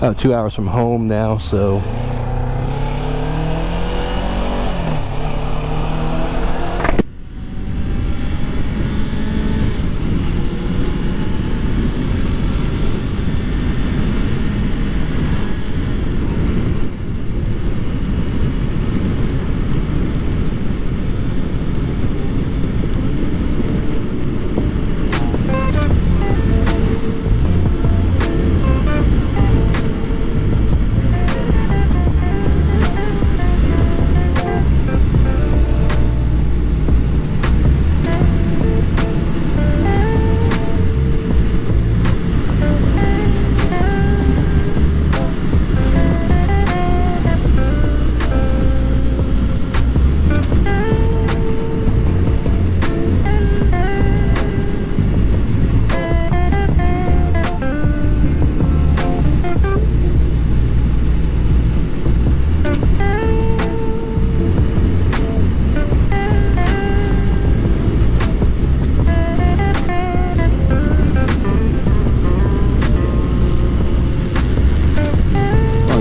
2 hours from home now, so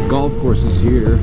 golf courses here.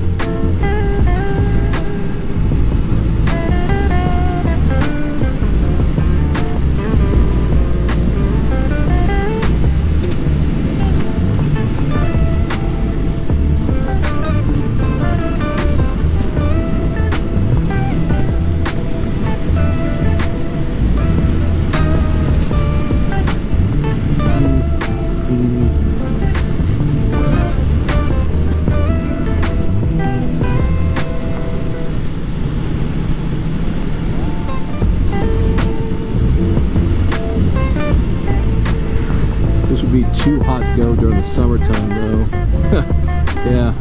This would be too hot to go during the summertime though. Yeah.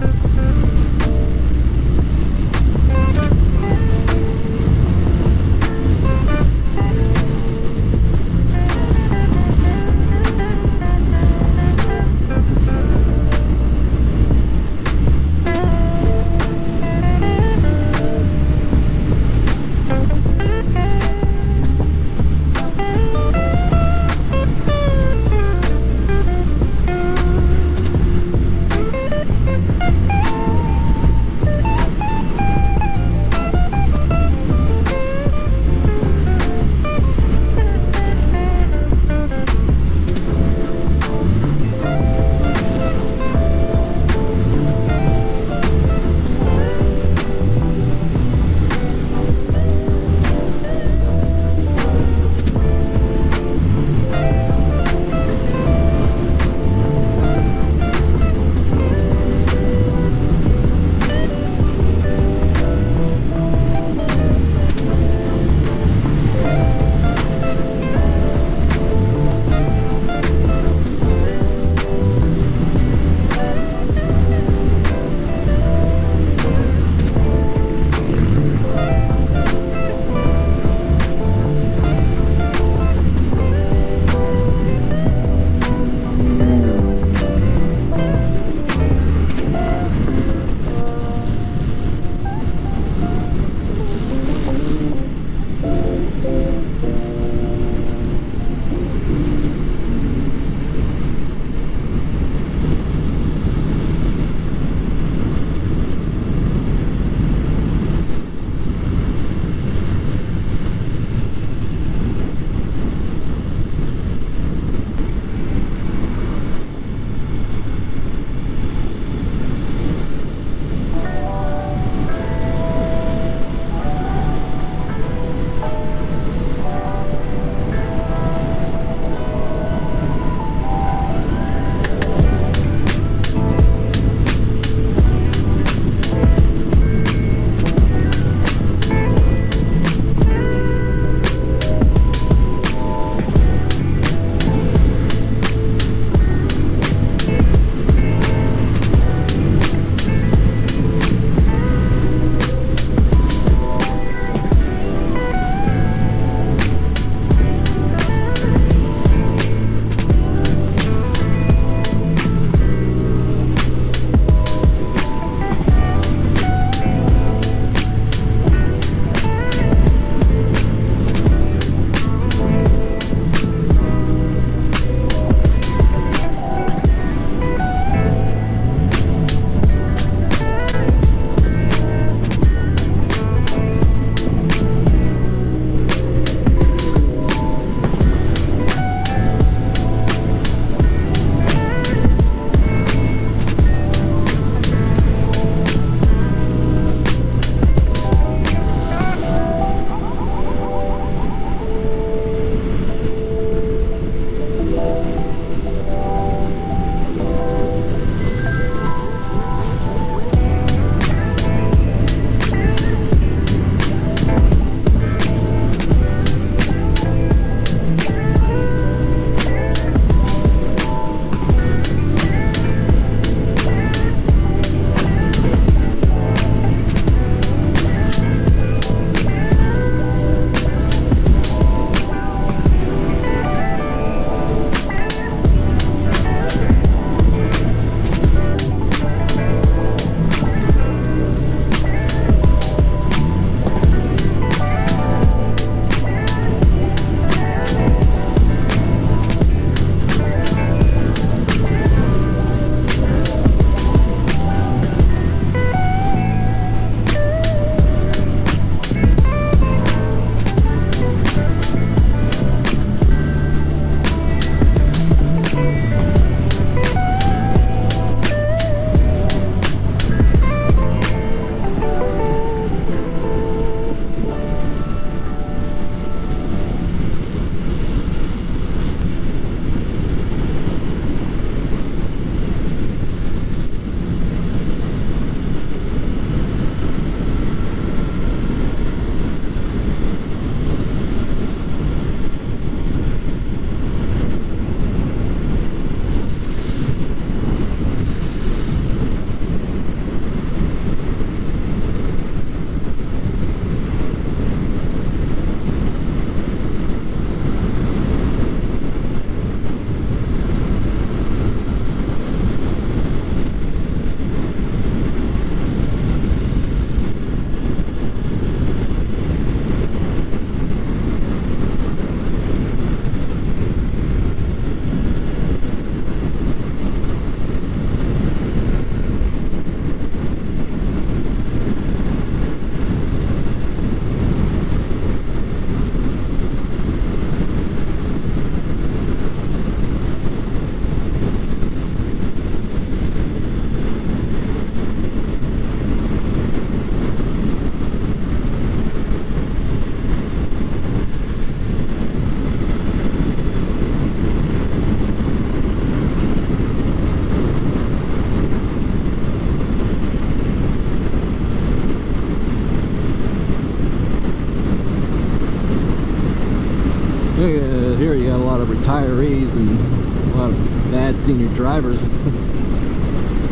here you got a lot of retirees and a lot of bad senior drivers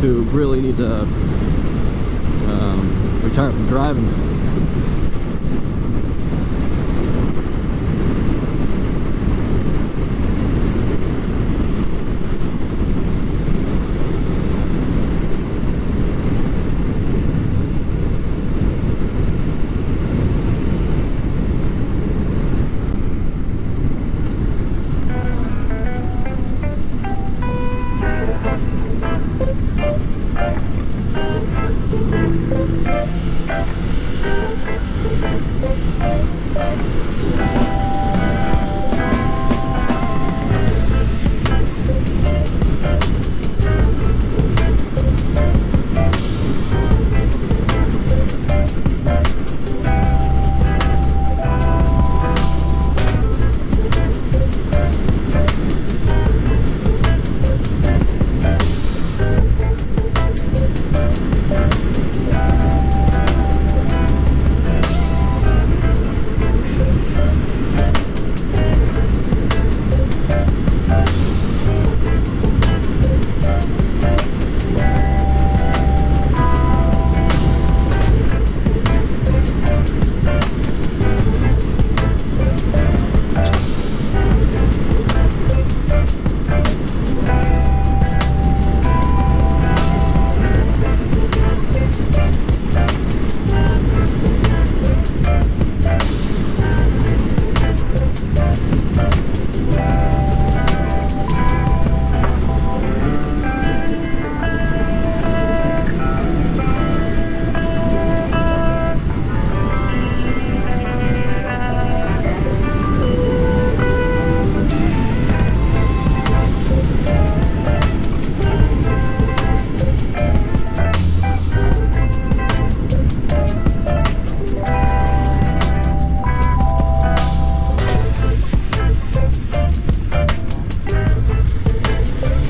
who really need to retire from driving.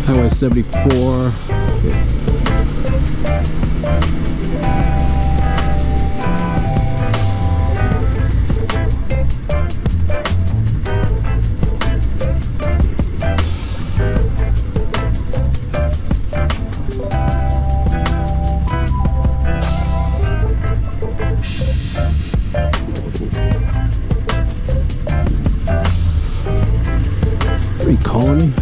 Highway 74. Are you calling me?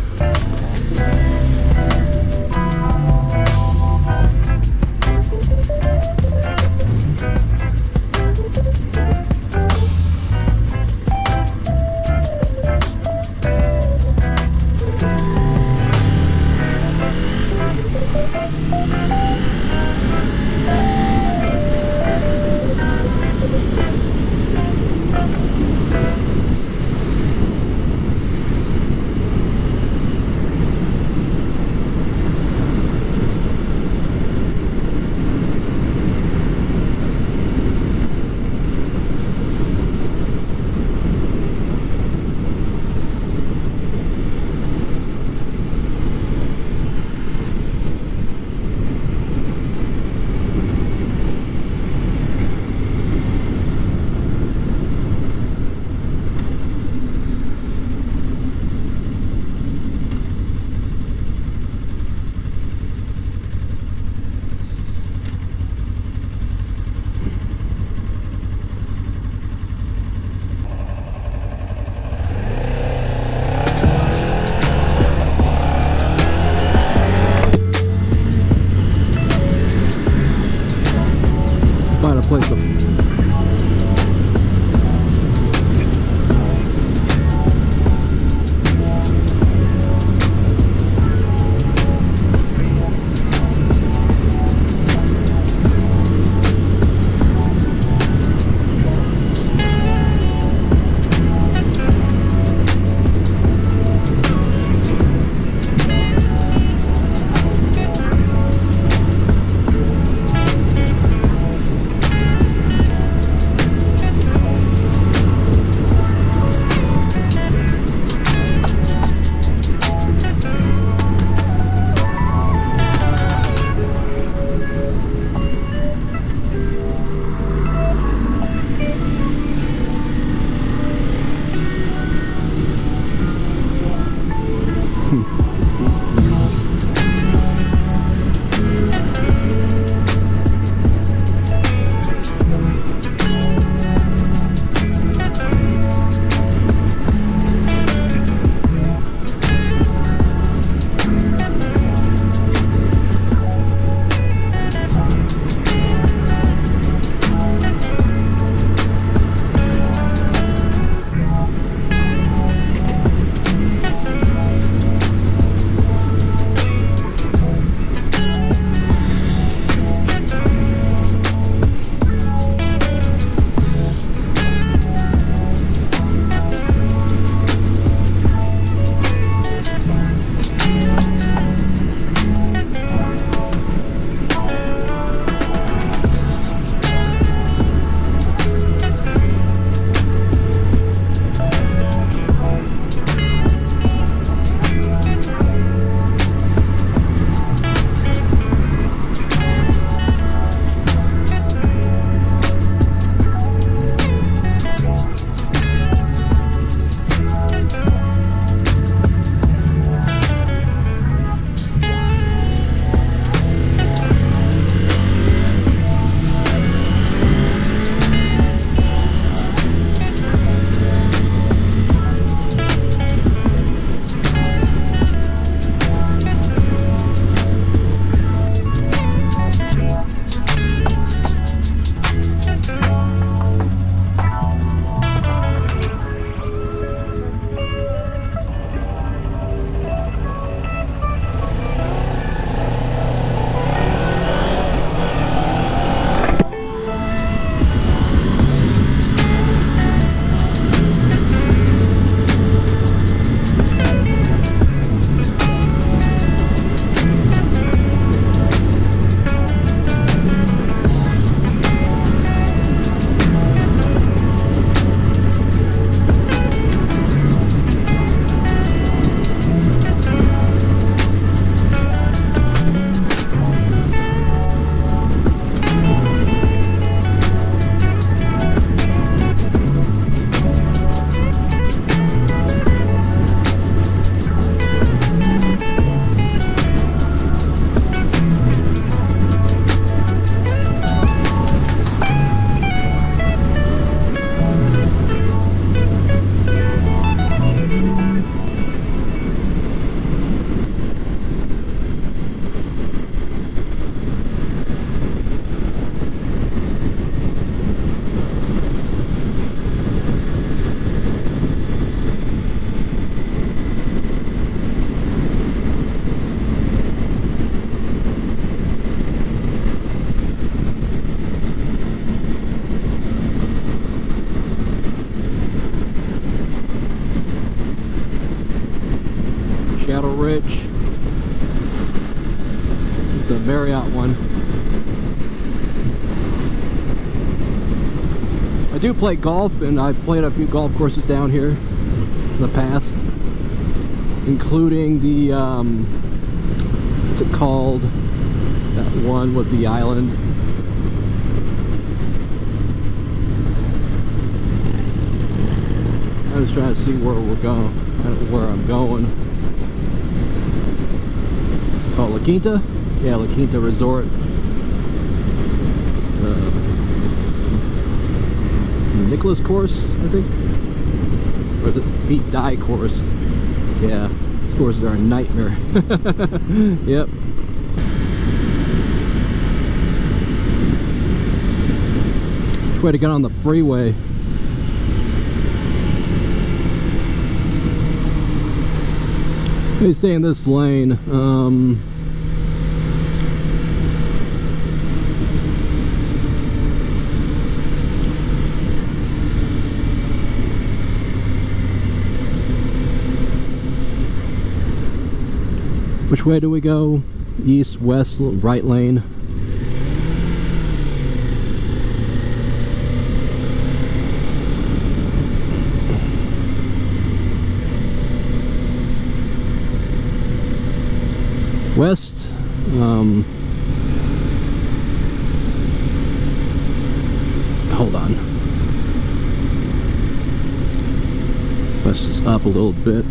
Saddle Ridge, the Marriott one. I do play golf, and I've played a few golf courses down here in the past, including the what's it called, that one with the island. I'm just trying to see where we're going, where I'm going. It's called La Quinta? Yeah, La Quinta Resort. Nicholas course, I think, or the Pete Dye course. Yeah, these courses are a nightmare. Yep. Which way to get on the freeway? Let me stay in this lane. Which way do we go? East, west, right lane. West. Hold on. West is up a little bit.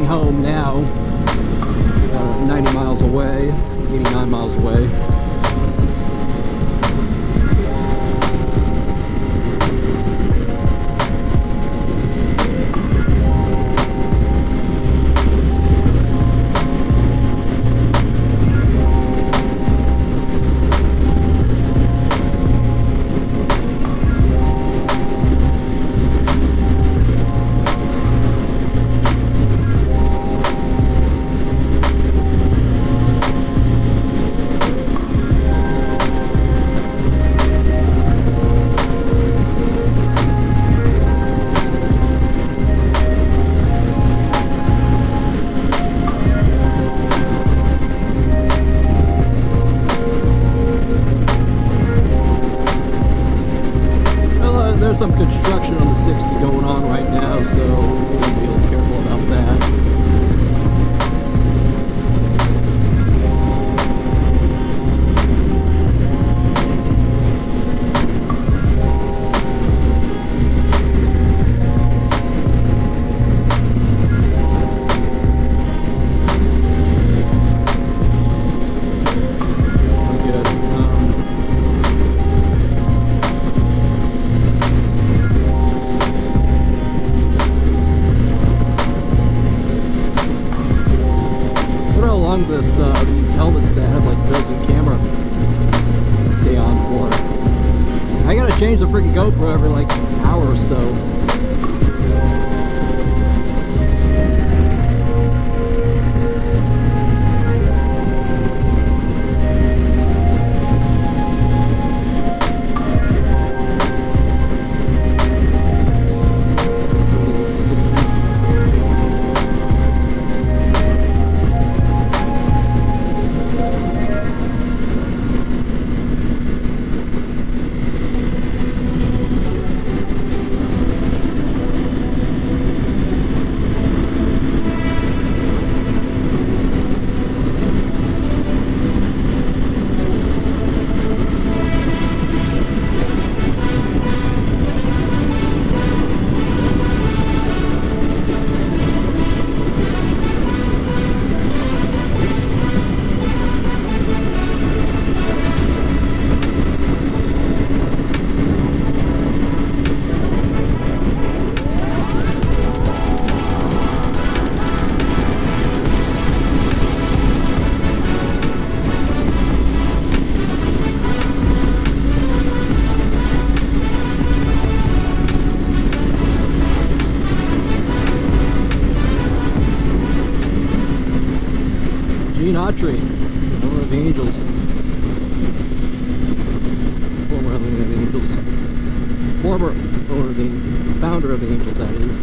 Home now, 90 miles away, 89 miles away. There's some construction on the 60 going on right now, so we'll be a little careful about that. These helmets that have like built-in camera stay on for. I gotta change the freaking GoPro every like hour or so. Gene Autry, owner of the Angels. Former owner of the Angels. Former owner of the founder of the Angels, that is.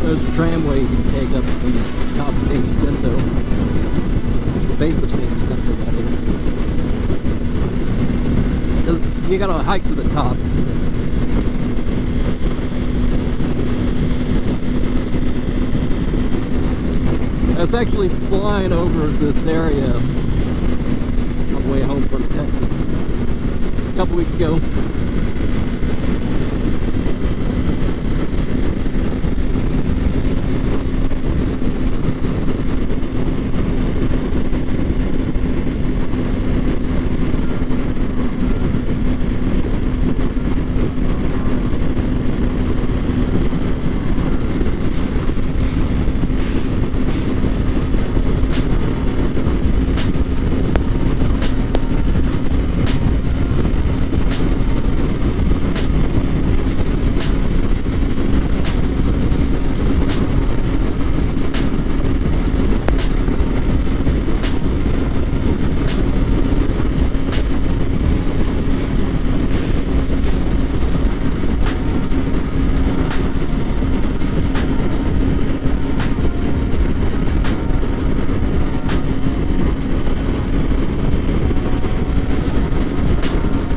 There's a tramway you can take up from the top of San Jacinto. The base of San Jacinto, that is. You gotta hike to the top. I was actually flying over this area on the way home from Texas a couple weeks ago.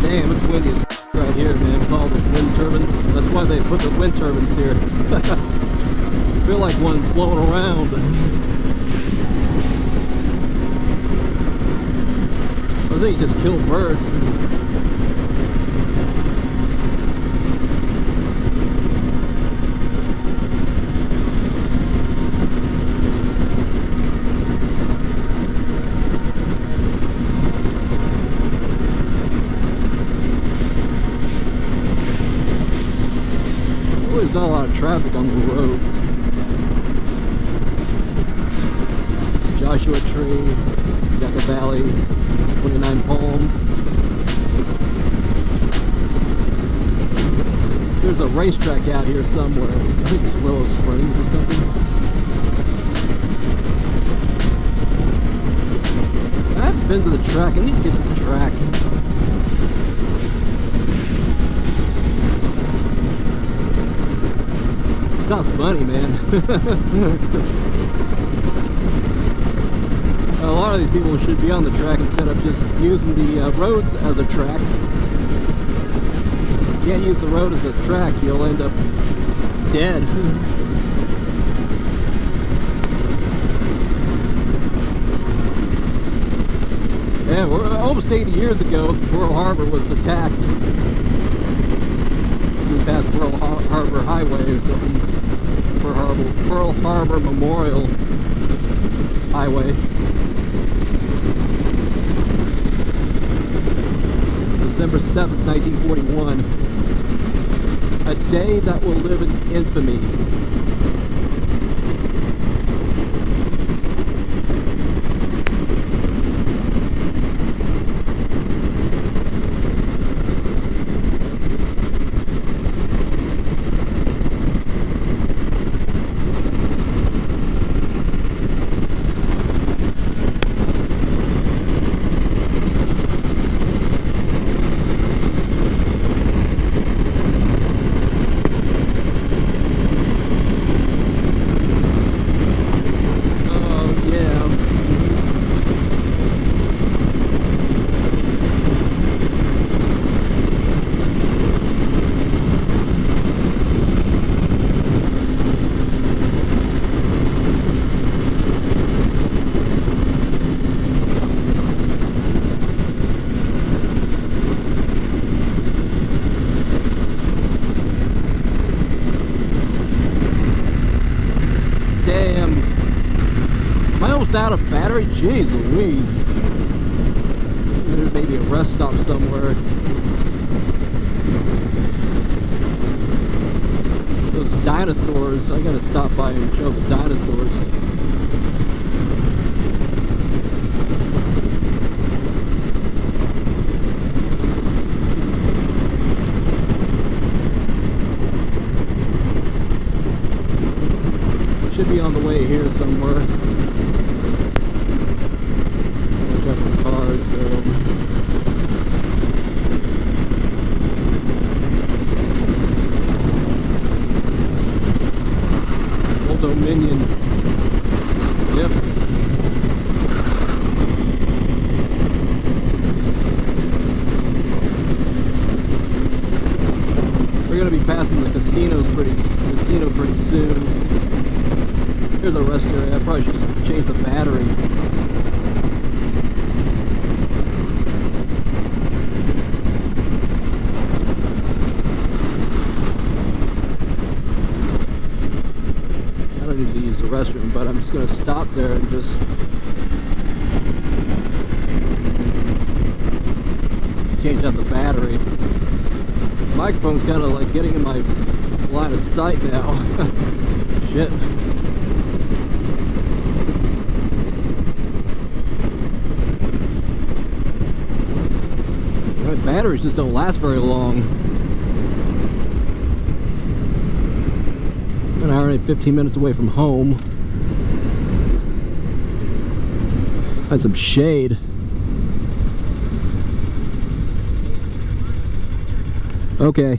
Damn, it's windy as right here, man, with all the wind turbines. That's why they put the wind turbines here. I feel like one's blowing around. I think you just kill birds. traffic on the roads. Joshua Tree, Yucca Valley, 29 Palms. There's a racetrack out here somewhere. I think it's Willow Springs or something. I haven't been to the track. I need to get to the track. It costs money, man. A lot of these people should be on the track instead of just using the roads as a track. You can't use the road as a track, you'll end up dead. Yeah, we're almost 80 years ago, Pearl Harbor was attacked. We passed Pearl Harbor Highway or something. Pearl Harbor Memorial Highway. December 7th, 1941. A day that will live in infamy. Out of battery? Jeez Louise. There's maybe a rest stop somewhere. Those dinosaurs, I gotta stop by and show the dinosaurs. Should be on the way here somewhere. Cars, Old Dominion. Yep. We're gonna be passing the casino pretty soon. Here's a rest area. I probably should change the battery. To use the restroom, but I'm just going to stop there and just change out the battery. The microphone's kind of like getting in my line of sight now. Shit. My batteries just don't last very long. An hour and 15 minutes away from home. Had some shade. Okay.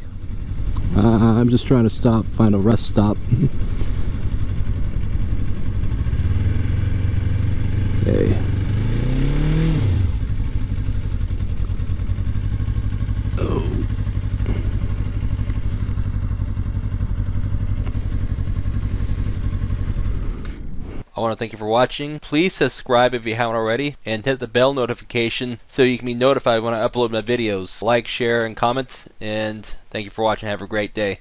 I'm just trying to find a rest stop. Okay. I want to thank you for watching. Please subscribe if you haven't already, and hit the bell notification so you can be notified when I upload my videos. Like, share, and comment, and thank you for watching. Have a great day.